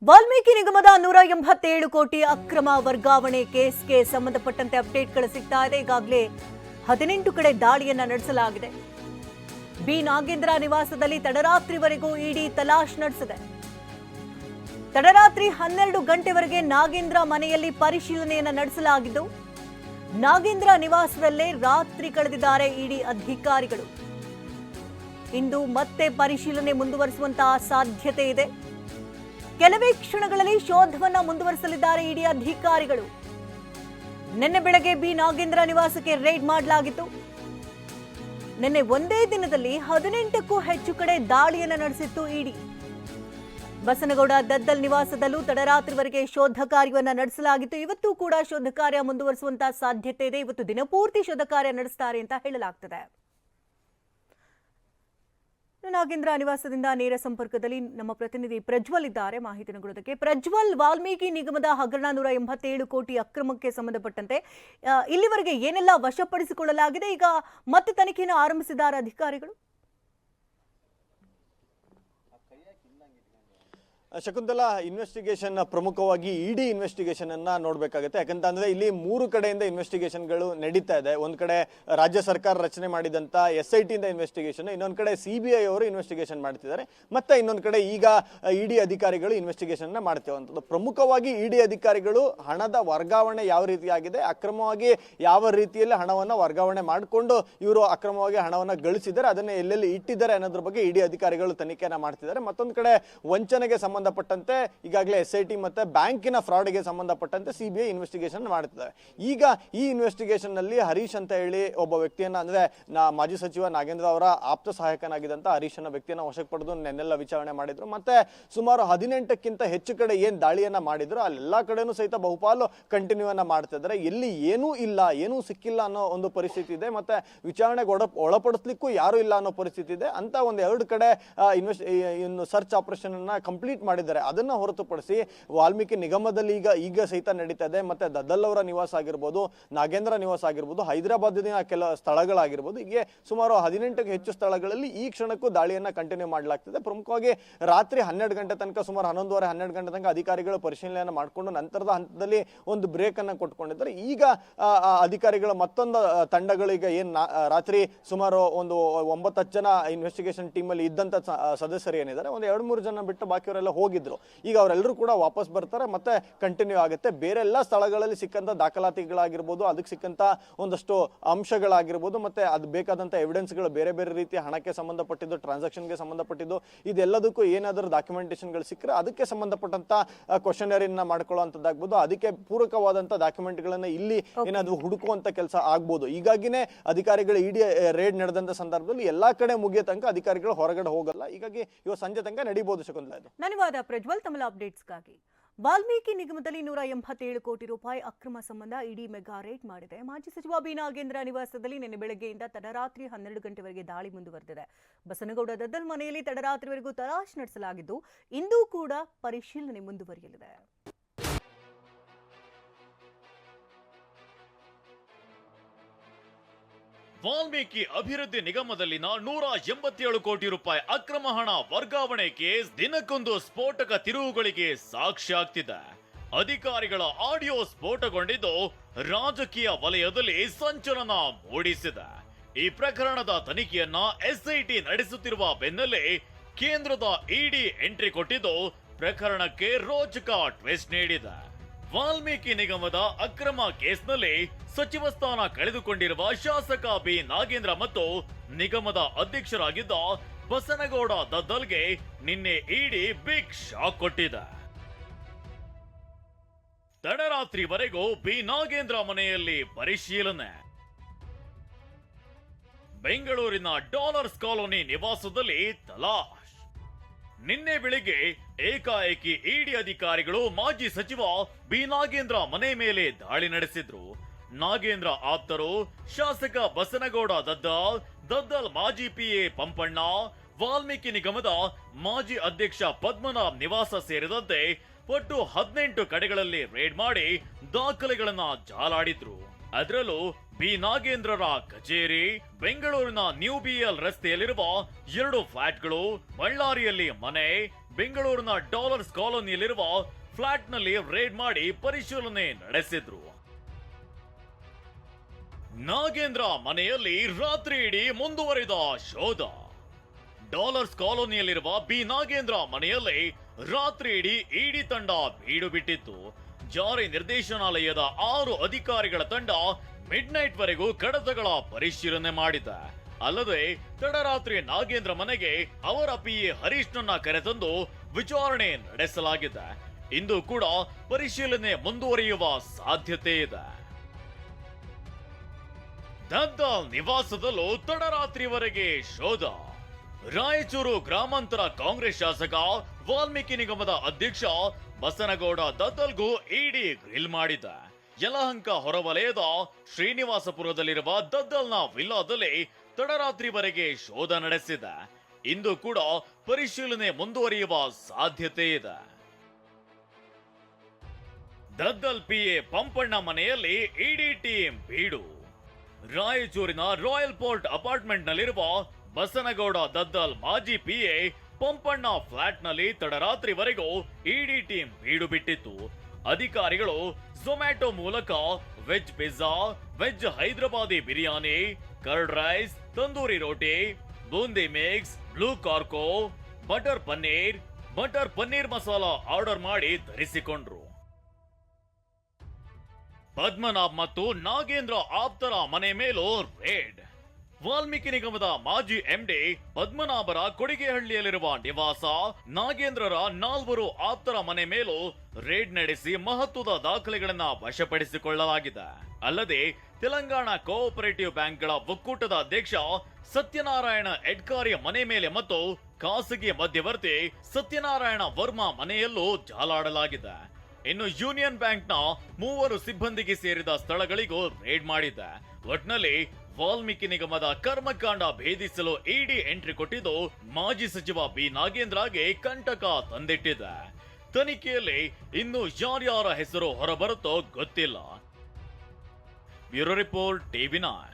ವಾಲ್ಮೀಕಿ ನಿಗಮದ 187 ಕೋಟಿ ಅಕ್ರಮ ವರ್ಗಾವಣೆ ಕೇಸ್ಗೆ ಸಂಬಂಧಪಟ್ಟಂತೆ ಅಪ್ಡೇಟ್ಗಳು ಸಿಗ್ತಾ ಇದೆ. ಈಗಾಗಲೇ 18 ಕಡೆ ದಾಳಿಯನ್ನ ನಡೆಸಲಾಗಿದೆ. ಬಿ ನಾಗೇಂದ್ರ ನಿವಾಸದಲ್ಲಿ ತಡರಾತ್ರಿವರೆಗೂ ಇಡಿ ತಲಾಶ್ ನಡೆಸಿದೆ. ತಡರಾತ್ರಿ 12 ಗಂಟೆವರೆಗೆ ನಾಗೇಂದ್ರ ಮನೆಯಲ್ಲಿ ಪರಿಶೀಲನೆಯನ್ನ ನಡೆಸಲಾಗಿದ್ದು, ನಾಗೇಂದ್ರ ನಿವಾಸದಲ್ಲೇ ರಾತ್ರಿ ಕಳೆದಿದ್ದಾರೆ ಇಡಿ ಅಧಿಕಾರಿಗಳು. ಇಂದು ಮತ್ತೆ ಪರಿಶೀಲನೆ ಮುಂದುವರಿಸುವಂತಹ ಸಾಧ್ಯತೆ ಇದೆ. ಕೆಲವೇ ಕ್ಷಣಗಳಲ್ಲಿ ಶೋಧವನ್ನ ಮುಂದುವರಿಸಲಿದ್ದಾರೆ ಇಡಿ ಅಧಿಕಾರಿಗಳು. ನಿನ್ನೆ ಬೆಳಗ್ಗೆ ಬಿ ನಾಗೇಂದ್ರ ನಿವಾಸಕ್ಕೆ ರೇಡ್ ಮಾಡಲಾಗಿತ್ತು. ನಿನ್ನೆ ಒಂದೇ ದಿನದಲ್ಲಿ 18ಕ್ಕೂ ಹೆಚ್ಚು ಕಡೆ ದಾಳಿಯನ್ನು ನಡೆಸಿತ್ತು ಇಡಿ. ಬಸನಗೌಡ ದದ್ದಲ್ ನಿವಾಸದಲ್ಲೂ ತಡರಾತ್ರಿವರೆಗೆ ಶೋಧ ಕಾರ್ಯವನ್ನು ನಡೆಸಲಾಗಿತ್ತು. ಇವತ್ತು ಕೂಡ ಶೋಧ ಕಾರ್ಯ ಮುಂದುವರಿಸುವಂತಹ ಸಾಧ್ಯತೆ ಇದೆ. ಇವತ್ತು ದಿನಪೂರ್ತಿ ಶೋಧ ಕಾರ್ಯ ನಡೆಸ್ತಾರೆ ಅಂತ ಹೇಳಲಾಗ್ತದೆ. ನಾಗೇಂದ್ರ ನಿವಾಸದಿಂದ ನೇರ ಸಂಪರ್ಕದಲ್ಲಿ ನಮ್ಮ ಪ್ರತಿನಿಧಿ ಪ್ರಜ್ವಲ್ ಇದ್ದಾರೆ ಮಾಹಿತಿ ನೀಡುವುದಕ್ಕೆ. ಪ್ರಜ್ವಲ್, ವಾಲ್ಮೀಕಿ ನಿಗಮದ ಹಗರಣ 187 ಕೋಟಿ ಅಕ್ರಮಕ್ಕೆ ಸಂಬಂಧಪಟ್ಟಂತೆ ಇಲ್ಲಿವರೆಗೆ ಏನೆಲ್ಲ ವಶಪಡಿಸಿಕೊಳ್ಳಲಾಗಿದೆ? ಈಗ ಮತ್ತೆ ತನಿಖೆಯನ್ನು ಆರಂಭಿಸಿದ್ದಾರೆ ಅಧಿಕಾರಿಗಳು. ಶಕುಂತಲಾ, ಇನ್ವೆಸ್ಟಿಗೇಷನ್ ಪ್ರಮುಖವಾಗಿ ಇಡಿ ಇನ್ವೆಸ್ಟಿಗೇಷನ್ ಅನ್ನ ನೋಡ್ಬೇಕಾಗುತ್ತೆ. ಯಾಕಂತಂದ್ರೆ ಇಲ್ಲಿ 3 ಕಡೆಯಿಂದ ಇನ್ವೆಸ್ಟಿಗೇಷನ್ಗಳು ನಡೀತಾ ಇದೆ. ಒಂದ್ ಕಡೆ ರಾಜ್ಯ ಸರ್ಕಾರ ರಚನೆ ಮಾಡಿದಂತ SIT ಇಂದ ಇನ್ವೆಸ್ಟಿಗೇಷನ್, ಇನ್ನೊಂದ್ ಕಡೆ CBI ಅವರು ಇನ್ವೆಸ್ಟಿಗೇಷನ್ ಮಾಡ್ತಿದ್ದಾರೆ, ಮತ್ತೆ ಇನ್ನೊಂದ್ ಕಡೆ ಈಗ ಇಡಿ ಅಧಿಕಾರಿಗಳು ಇನ್ವೆಸ್ಟಿಗೇಷನ್ ಮಾಡ್ತಿರುವಂತದ್ದು. ಪ್ರಮುಖವಾಗಿ ಇಡಿ ಅಧಿಕಾರಿಗಳು ಹಣದ ವರ್ಗಾವಣೆ ಯಾವ ರೀತಿ ಆಗಿದೆ, ಅಕ್ರಮವಾಗಿ ಯಾವ ರೀತಿಯಲ್ಲಿ ಹಣವನ್ನ ವರ್ಗಾವಣೆ ಮಾಡಿಕೊಂಡು ಇವರು ಅಕ್ರಮವಾಗಿ ಹಣವನ್ನ ಗಳಿಸಿದ್ದಾರೆ, ಅದನ್ನ ಎಲ್ಲೆಲ್ಲಿ ಇಟ್ಟಿದ್ದಾರೆ ಅನ್ನೋದ್ರ ಬಗ್ಗೆ ಇಡಿ ಅಧಿಕಾರಿಗಳು ತನಿಖೆಯನ್ನ ಮಾಡ್ತಿದ್ದಾರೆ. ಮತ್ತೊಂದ್ ಕಡೆ ವಂಚನೆಗೆ ಸಂಬಂಧಪಟ್ಟಂತೆ ಈಗಾಗಲೇ SIT ಮತ್ತೆ ಬ್ಯಾಂಕಿನ ಫ್ರಾಡ್ಗೆ ಸಂಬಂಧಪಟ್ಟಂತೆ CBI ಇನ್ವೆಸ್ಟಿಗೇಷನ್ ಮಾಡ್ತಿದ್ದಾರೆ. ಈಗ ಈ ಇನ್ವೆಸ್ಟಿಗೇಷನ್ ನಲ್ಲಿ ಹರೀಶ್ ಅಂತ ಹೇಳಿ ಒಬ್ಬ ವ್ಯಕ್ತಿಯನ್ನ, ಅಂದ್ರೆ ಮಾಜಿ ಸಚಿವ ನಾಗೇಂದ್ರ ಅವರ ಆಪ್ತ ಸಹಾಯಕನಾಗಿದ್ದಂತ ಹರೀಶ್ ಅನ್ನೋ ವ್ಯಕ್ತಿಯನ್ನ ವಶಕ್ಕೆ ಪಡೆದು ನೆನ್ನೆಲ್ಲ ವಿಚಾರಣೆ ಮಾಡಿದ್ರು. ಮತ್ತೆ ಸುಮಾರು 18ಕ್ಕಿಂತ ಹೆಚ್ಚು ಕಡೆ ಏನ್ ದಾಳಿಯನ್ನ ಮಾಡಿದ್ರು ಅಲ್ಲೆಲ್ಲಾ ಕಡೆನೂ ಸಹಿತ ಬಹುಪಾಲು ಕಂಟಿನ್ಯೂ ಅನ್ನ ಮಾಡ್ತಿದ್ದಾರೆ. ಎಲ್ಲಿ ಏನೂ ಇಲ್ಲ, ಏನೂ ಸಿಕ್ಕಿಲ್ಲ ಅನ್ನೋ ಒಂದು ಪರಿಸ್ಥಿತಿ ಇದೆ. ಮತ್ತೆ ವಿಚಾರಣೆಗೆ ಒಳಪಡಿಸ್ಲಿಕ್ಕೂ ಯಾರು ಇಲ್ಲ ಅನ್ನೋ ಪರಿಸ್ಥಿತಿ ಇದೆ ಅಂತ ಒಂದು 2 ಕಡೆ ಸರ್ಚ್ ಆಪರೇಷನ್ ಅನ್ನ ಕಂಪ್ಲೀಟ್ ಮಾಡಿದ್ದಾರೆ. ಅದನ್ನ ಹೊರತುಪಡಿಸಿ ವಾಲ್ಮೀಕಿ ನಿಗಮದಲ್ಲಿ ಈಗ ಸಹಿತ ನಡೀತಾ ಇದೆ. ಮತ್ತೆ ದದ್ದಲ್ ಅವರ ನಿವಾಸ ಆಗಿರ್ಬೋದು, ನಾಗೇಂದ್ರ ನಿವಾಸ ಆಗಿರ್ಬೋದು, ಹೈದರಾಬಾದಿನ ಕೆಲ ಸ್ಥಳಗಳಾಗಿರ್ಬೋದು, ಹೀಗೆ ಸುಮಾರು 18ಕ್ಕೂ ಹೆಚ್ಚು ಸ್ಥಳಗಳಲ್ಲಿ ಈ ಕ್ಷಣಕ್ಕೂ ದಾಳಿಯನ್ನ ಕಂಟಿನ್ಯೂ ಮಾಡಲಾಗ್ತಿದೆ. ಪ್ರಮುಖವಾಗಿ ರಾತ್ರಿ 12 ಗಂಟೆ ತನಕ, ಸುಮಾರು 11:30-12 ಗಂಟೆ ತನಕ ಅಧಿಕಾರಿಗಳು ಪರಿಶೀಲನೆಯನ್ನು ಮಾಡಿಕೊಂಡು ನಂತರದ ಹಂತದಲ್ಲಿ ಒಂದು ಬ್ರೇಕ್ ಅನ್ನ ಕೊಟ್ಕೊಂಡಿದ್ದಾರೆ. ಈಗ ಅಧಿಕಾರಿಗಳ ಮತ್ತೊಂದು ತಂಡಗಳು ಈಗ ರಾತ್ರಿ ಸುಮಾರು ಒಂದು 9-10 ಜನ ಇನ್ವೆಸ್ಟಿಗೇಷನ್ ಟೀಮ್ ಅಲ್ಲಿ ಇದ್ದಂತ ಸದಸ್ಯರು ಏನಿದ್ದಾರೆ, ಒಂದು 2-3 ಜನ ಬಿಟ್ಟು ಬಾಕಿಯವರೆಲ್ಲ ಹೋಗಿದ್ರು. ಈಗ ಅವರೆಲ್ಲರೂ ಕೂಡ ವಾಪಸ್ ಬರ್ತಾರೆ, ಮತ್ತೆ ಕಂಟಿನ್ಯೂ ಆಗುತ್ತೆ. ಬೇರೆ ಎಲ್ಲ ಸ್ಥಳಗಳಲ್ಲಿ ಸಿಕ್ಕಂತ ದಾಖಲಾತಿಗಳಾಗಿರ್ಬೋದು, ಅದಕ್ಕೆ ಸಿಕ್ಕಂತ ಒಂದಷ್ಟು ಅಂಶಗಳಾಗಿರ್ಬೋದು, ಮತ್ತೆ ಅದು ಬೇಕಾದಂತ ಎವಿಡೆನ್ಸ್ಗಳು, ಬೇರೆ ಬೇರೆ ರೀತಿಯ ಹಣಕ್ಕೆ ಸಂಬಂಧಪಟ್ಟಿದ್ದು, ಟ್ರಾನ್ಸಾಕ್ಷನ್ಗೆ ಸಂಬಂಧಪಟ್ಟಿದ್ದು, ಇದೆಲ್ಲದಕ್ಕೂ ಏನಾದರೂ ಡಾಕ್ಯುಮೆಂಟೇಶನ್ಗಳು ಸಿಕ್ಕರೆ ಅದಕ್ಕೆ ಸಂಬಂಧಪಟ್ಟಂತ ಕ್ವಶನರಿಯನ್ನ ಮಾಡ್ಕೊಳ್ಳುವಂತದ್ದಾಗ್ಬೋದು, ಅದಕ್ಕೆ ಪೂರಕವಾದಂತ ಡಾಕ್ಯುಮೆಂಟ್ಗಳನ್ನ ಇಲ್ಲಿ ಏನಾದ್ರು ಹುಡುಕುವಂತ ಕೆಲಸ ಆಗ್ಬೋದು. ಹೀಗಾಗಿನೇ ಅಧಿಕಾರಿಗಳು ಇಡಿ ರೇಡ್ ನಡೆದಂತ ಸಂದರ್ಭದಲ್ಲಿ ಎಲ್ಲಾ ಕಡೆ ಮುಗಿಯ ತನಕ ಅಧಿಕಾರಿಗಳು ಹೊರಗಡೆ ಹೋಗಲ್ಲ. ಹೀಗಾಗಿ ಇವತ್ತು ಸಂಜೆ ತನಕ ನಡೀಬಹುದು. ಶಕುಂತಲಾ, ಧನ್ಯವಾದ ಪ್ರಜ್ವಲ್ ತಮ್ಮ ಅಪ್ಡೇಟ್ಸ್ಗಾಗಿ. ವಾಲ್ಮೀಕಿ ನಿಗಮದಲ್ಲಿ 187 ಕೋಟಿ ರೂಪಾಯಿ ಅಕ್ರಮ ಸಂಬಂಧ ಇಡಿ ಮೆಗಾ ರೇಡ್ ಮಾಡಿದೆ. ಮಾಜಿ ಸಚಿವ ಬಿ ನಾಗೇಂದ್ರ ನಿವಾಸದಲ್ಲಿ ನಿನ್ನೆ ಬೆಳಗ್ಗೆಯಿಂದ ತಡರಾತ್ರಿ 12 ಗಂಟೆವರೆಗೆ ದಾಳಿ ಮುಂದುವರೆದಿದೆ. ಬಸನಗೌಡ ದದ್ದಲ್ ಮನೆಯಲ್ಲಿ ತಡರಾತ್ರಿವರೆಗೂ ತಲಾಶ್ ನಡೆಸಲಾಗಿದ್ದು, ಇಂದೂ ಕೂಡ ಪರಿಶೀಲನೆ ಮುಂದುವರಿಯಲಿದೆ. ವಾಲ್ಮೀಕಿ ಅಭಿವೃದ್ಧಿ ನಿಗಮದಲ್ಲಿನ 187 ಕೋಟಿ ರೂಪಾಯಿ ಅಕ್ರಮ ಹಣ ವರ್ಗಾವಣೆ ಕೇಸ್ ದಿನಕ್ಕೊಂದು ಸ್ಫೋಟಕ ತಿರುವುಗಳಿಗೆ ಸಾಕ್ಷಿ ಆಗ್ತಿದೆ. ಅಧಿಕಾರಿಗಳ ಆಡಿಯೋ ಸ್ಫೋಟಗೊಂಡಿದ್ದು ರಾಜಕೀಯ ವಲಯದಲ್ಲಿ ಸಂಚಲನ ಮೂಡಿಸಿದೆ. ಈ ಪ್ರಕರಣದ ತನಿಖೆಯನ್ನ SIT ನಡೆಸುತ್ತಿರುವ ಬೆನ್ನಲ್ಲೇ ಕೇಂದ್ರದ ಇಡಿ ಎಂಟ್ರಿ ಕೊಟ್ಟಿದ್ದು ಪ್ರಕರಣಕ್ಕೆ ರೋಚಕ ಟ್ವಿಸ್ಟ್ ನೀಡಿದೆ. ವಾಲ್ಮೀಕಿ ನಿಗಮದ ಅಕ್ರಮ ಕೇಸ್ನಲ್ಲಿ ಸಚಿವ ಸ್ಥಾನ ಕಳೆದುಕೊಂಡಿರುವ ಶಾಸಕ ಬಿ ನಾಗೇಂದ್ರ ಮತ್ತು ನಿಗಮದ ಅಧ್ಯಕ್ಷರಾಗಿದ್ದ ಬಸನಗೌಡ ದದ್ದಲ್ಗೆ ನಿನ್ನೆ ಇಡಿ ಬಿಗ್ ಶಾಕ್ ಕೊಟ್ಟಿದೆ. ತಡರಾತ್ರಿವರೆಗೂ ಬಿ ನಾಗೇಂದ್ರ ಮನೆಯಲ್ಲಿ ಪರಿಶೀಲನೆ. ಬೆಂಗಳೂರಿನ ಡಾಲರ್ಸ್ ಕಾಲೋನಿ ನಿವಾಸದಲ್ಲಿ ತಲಾಶ್. ನಿನ್ನೆ ಬೆಳಿಗ್ಗೆ ಏಕಾಏಕಿ ಇಡಿ ಅಧಿಕಾರಿಗಳು ಮಾಜಿ ಸಚಿವ ಬಿ ನಾಗೇಂದ್ರ ಮನೆ ಮೇಲೆ ದಾಳಿ ನಡೆಸಿದ್ರು. ನಾಗೇಂದ್ರ ಆಪ್ತರು ಶಾಸಕ ಬಸನಗೌಡ ದದ್ದಲ್ ಮಾಜಿ PA ಪಂಪಣ್ಣ, ವಾಲ್ಮೀಕಿ ನಿಗಮದ ಮಾಜಿ ಅಧ್ಯಕ್ಷ ಪದ್ಮನಾಭ್ ನಿವಾಸ ಸೇರಿದಂತೆ ಒಟ್ಟು 18 ಕಡೆಗಳಲ್ಲಿ ರೇಡ್ ಮಾಡಿ ದಾಖಲೆಗಳನ್ನ ಜಾಲಾಡಿದ್ರು. ಅದರಲ್ಲೂ ಬಿ ನಾಗೇಂದ್ರರ ಕಚೇರಿ, ಬೆಂಗಳೂರಿನ ನ್ಯೂ BL ರಸ್ತೆಯಲ್ಲಿರುವ 2 ಫ್ಲಾಟ್ಗಳು, ಬಳ್ಳಾರಿಯಲ್ಲಿ ಮನೆ, ಬೆಂಗಳೂರಿನ ಡಾಲರ್ಸ್ ಕಾಲೋನಿಯಲ್ಲಿರುವ ಫ್ಲಾಟ್ನಲ್ಲಿ ರೇಡ್ ಮಾಡಿ ಪರಿಶೀಲನೆ ನಡೆಸಿದ್ರು. ನಾಗೇಂದ್ರ ಮನೆಯಲ್ಲಿ ರಾತ್ರಿ ಇಡೀ ಮುಂದುವರಿದ ಶೋಧ. ಡಾಲರ್ಸ್ ಕಾಲೋನಿಯಲ್ಲಿರುವ ಬಿ ನಾಗೇಂದ್ರ ಮನೆಯಲ್ಲಿ ರಾತ್ರಿ ಇಡೀ ಇಡಿ ತಂಡ ಬೀಡು ಬಿಟ್ಟಿತ್ತು. ಜಾರಿ ನಿರ್ದೇಶನಾಲಯದ 6 ಅಧಿಕಾರಿಗಳ ತಂಡ ಮಿಡ್ ನೈಟ್ ವರೆಗೂ ಕಡತಗಳ ಪರಿಶೀಲನೆ ಮಾಡಿದೆ. ಅಲ್ಲದೆ ತಡರಾತ್ರಿ ನಾಗೇಂದ್ರ ಮನೆಗೆ ಅವರ ಪಿಎ ಹರೀಶ್ನನ್ನ ಕರೆತಂದು ವಿಚಾರಣೆ ನಡೆಸಲಾಗಿದೆ. ಇಂದು ಕೂಡ ಪರಿಶೀಲನೆ ಮುಂದುವರಿಯುವ ಸಾಧ್ಯತೆ ಇದೆ. ದದ್ದಲ್ ನಿವಾಸದಲ್ಲೂ ತಡರಾತ್ರಿವರೆಗೆ ಶೋಧ. ರಾಯಚೂರು ಗ್ರಾಮಾಂತರ ಕಾಂಗ್ರೆಸ್ ಶಾಸಕ ವಾಲ್ಮೀಕಿ ನಿಗಮದ ಅಧ್ಯಕ್ಷ ಬಸನಗೌಡ ದದ್ದಲ್ಗೂ ಇಡಿ ಗ್ರಿಲ್ ಮಾಡಿದೆ. ಯಲಹಂಕ ಹೊರವಲಯದ ಶ್ರೀನಿವಾಸಪುರದಲ್ಲಿರುವ ದದ್ದಲ್ನ ವಿಲ್ಲಾದಲ್ಲಿ ತಡರಾತ್ರಿವರೆಗೆ ಶೋಧ ನಡೆಸಿದೆ. ಇಂದು ಕೂಡ ಪರಿಶೀಲನೆ ಮುಂದುವರಿಯುವ ಸಾಧ್ಯತೆ ಇದೆ. ದದ್ದಲ್ ಪಿಎ ಪಂಪಣ್ಣ ಮನೆಯಲ್ಲಿ ಇಡಿ ಟೀಮ್ ಬೀಡು. ರಾಯಚೂರಿನ ರಾಯಲ್ ಪೋರ್ಟ್ ಅಪಾರ್ಟ್ಮೆಂಟ್ನಲ್ಲಿರುವ ಬಸನಗೌಡ ದದ್ದಲ್ ಮಾಜಿ ಪಿಎ ಪಂಪಣ್ಣ ಫ್ಲಾಟ್ನಲ್ಲಿ ತಡರಾತ್ರಿವರೆಗೂ ಇಡಿ ಟೀಮ್ ಬೀಡು ಬಿಟ್ಟಿತ್ತು. ಅಧಿಕಾರಿಗಳು ಝೊಮ್ಯಾಟೊ ಮೂಲಕ veg pizza, veg Hyderabadi biryani, curd rice, tandoori roti, boondi mix, blue ಕಾರ್ಕೋ, ಬಟರ್ ಪನ್ನೀರ್ ಮಸಾಲಾ ಆರ್ಡರ್ ಮಾಡಿ ತರಿಸಿಕೊಂಡ್ರು. ಪದ್ಮನಾಭ್ ಮತ್ತು ನಾಗೇಂದ್ರ ಆಪ್ತರ ಮನೆ ಮೇಲೂ ರೇಡ್. ವಾಲ್ಮೀಕಿ ನಿಗಮದ ಮಾಜಿ ಎಂಡಿ ಪದ್ಮನಾಭರ ಕೊಡಿಗೆಹಳ್ಳಿಯಲ್ಲಿರುವ ನಿವಾಸ, ನಾಗೇಂದ್ರರ 4 ಆಪ್ತರ ಮನೆ ಮೇಲೂ ರೇಡ್ ನಡೆಸಿ ಮಹತ್ವದ ದಾಖಲೆಗಳನ್ನ ವಶಪಡಿಸಿಕೊಳ್ಳಲಾಗಿದೆ. ಅಲ್ಲದೆ ತೆಲಂಗಾಣ ಕೋಆಪರೇಟಿವ್ ಬ್ಯಾಂಕ್ಗಳ ಒಕ್ಕೂಟದ ಅಧ್ಯಕ್ಷ ಸತ್ಯನಾರಾಯಣ ಎಡ್ಕಾರಿಯ ಮನೆ ಮೇಲೆ ಮತ್ತು ಖಾಸಗಿ ಮಧ್ಯವರ್ತಿ ಸತ್ಯನಾರಾಯಣ ವರ್ಮಾ ಮನೆಯಲ್ಲೂ ಜಾಲಾಡಲಾಗಿದೆ. ಇನ್ನು ಯೂನಿಯನ್ ಬ್ಯಾಂಕ್ನ 3 ಸಿಬ್ಬಂದಿಗೆ ಸೇರಿದ ಸ್ಥಳಗಳಿಗೂ ರೇಡ್ ಮಾಡಿದೆ. ಒಟ್ನಲ್ಲಿ ವಾಲ್ಮೀಕಿ ನಿಗಮದ ಕರ್ಮಕಾಂಡ ಭೇದಿಸಲು ಇಡಿ ಎಂಟ್ರಿ ಕೊಟ್ಟಿದ್ದು ಮಾಜಿ ಸಚಿವ ಬಿ ನಾಗೇಂದ್ರಗೆ ಕಂಟಕ ತಂದಿಟ್ಟಿದೆ. ತನಿಖೆಯಲ್ಲಿ ಇನ್ನು ಯಾರ್ಯಾರ ಹೆಸರು ಹೊರಬರುತ್ತೋ ಗೊತ್ತಿಲ್ಲ. Bureau report, ಟಿವಿ9.